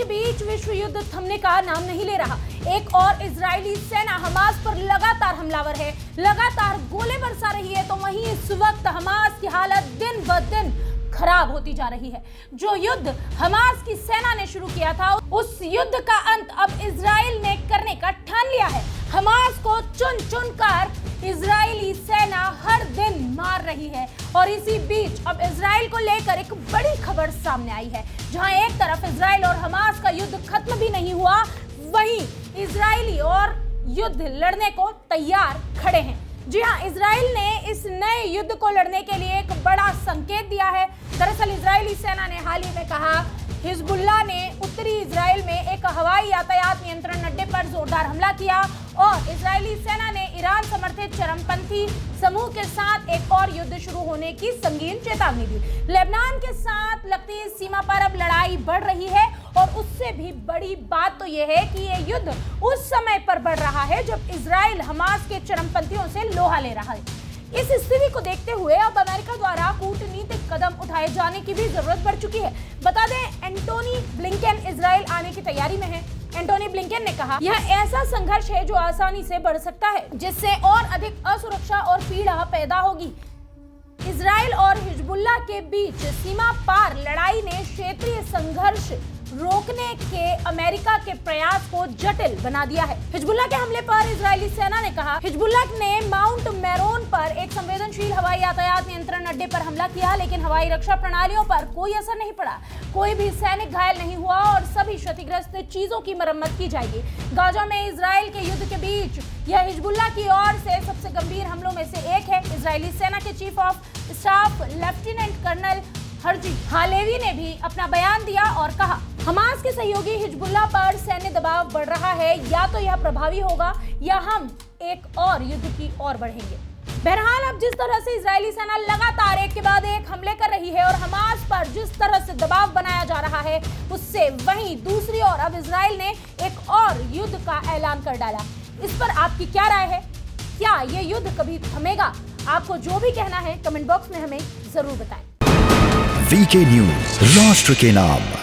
के बीच विश्व युद्ध थमने का नाम नहीं ले रहा। एक और इजरायली सेना हमास पर लगातार हमलावर है, लगातार गोले बरसा रही है, तो वहीं इस वक्त हमास की हालत दिन ब दिन खराब होती जा रही है। जो युद्ध हमास की सेना ने शुरू किया था, उस युद्ध का अंत अब इजराइल ने करने का ठान लिया है। हमास को चुन चुन कर इजरायली सेना हर दिन मार रही है और इसी बीच अब इजराइल को लेकर एक बड़ी खबर सामने आई है। जहां एक तरफ इजराइल और हमास का युद्ध खत्म भी नहीं हुआ, वहीं इजरायली और युद्ध लड़ने को तैयार खड़े हैं। जी हां, इजराइल ने इस नए युद्ध को लड़ने के लिए एक बड़ा संकेत दिया है। दरअसल इजरायली सेना ने हाल ही में कहा, हिजबुल्लाह ने उत्तरी इजराइल में एक हवाई यातायात नियंत्रण अड्डे पर जोरदार हमला किया और इजरायली सेना ने ईरान समर्थित चरमपंथी समूह के साथ एक और युद्ध शुरू होने की संगीन चेतावनी दी। लेबनान के साथ लगती इस सीमा पर अब लड़ाई बढ़ रही है और उससे भी बड़ी बात तो यह है कि यह युद्ध उस समय पर बढ़ रहा है जब इजराइल हमास के चरमपंथियों से लोहा ले रहा है। इस स्थिति को देखते हुए अब अमेरिका द्वारा कूटनीतिक कदम उठाए जाने की भी जरूरत पड़ चुकी है। बता दें, एंटोनी ब्लिंकेन इजराइल आने की तैयारी में है। एंटोनी ब्लिंकेन ने कहा, यह ऐसा संघर्ष है जो आसानी से बढ़ सकता है, जिससे और अधिक असुरक्षा और पीड़ा पैदा होगी। इजराइल और हिजबुल्लाह के बीच सीमा पार लड़ाई ने क्षेत्रीय संघर्ष रोकने के अमेरिका के प्रयास को जटिल बना दिया है। हिजबुल्लाह के हमले पर इजरायली सेना ने कहा, हिजबुल्लाह ने माउंट मेरोन पर एक संवेदनशील हवाई यातायात नियंत्रण अड्डे पर हमला किया, लेकिन हवाई रक्षा प्रणालियों पर कोई असर नहीं पड़ा। कोई भी सैनिक घायल नहीं हुआ और सभी क्षतिग्रस्त चीजों की मरम्मत की जाएगी। गाजा में इजराइल के युद्ध के बीच यह हिजबुल्लाह की ओर से सबसे गंभीर हमलों में से एक है। इजरायली सेना के chief of staff lieutenant colonel Herzi Halevi ने भी अपना बयान दिया और कहा, हमास के सहयोगी हिजबुल्लाह पर सैन्य दबाव बढ़ रहा है, या तो यह प्रभावी होगा या हम एक और युद्ध की ओर बढ़ेंगे। बहरहाल अब जिस तरह से इजरायली सेना लगातार एक के बाद एक हमले कर रही है और हमास पर जिस तरह से दबाव बनाया जा रहा है, उससे वहीं दूसरी ओर अब इजराइल ने एक और युद्ध का ऐलान कर डाला। इस पर आपकी क्या राय है? क्या ये युद्ध कभी थमेगा? आपको जो भी कहना है कमेंट बॉक्स में हमें जरूर बताएं। वीके न्यूज, राष्ट्र के नाम।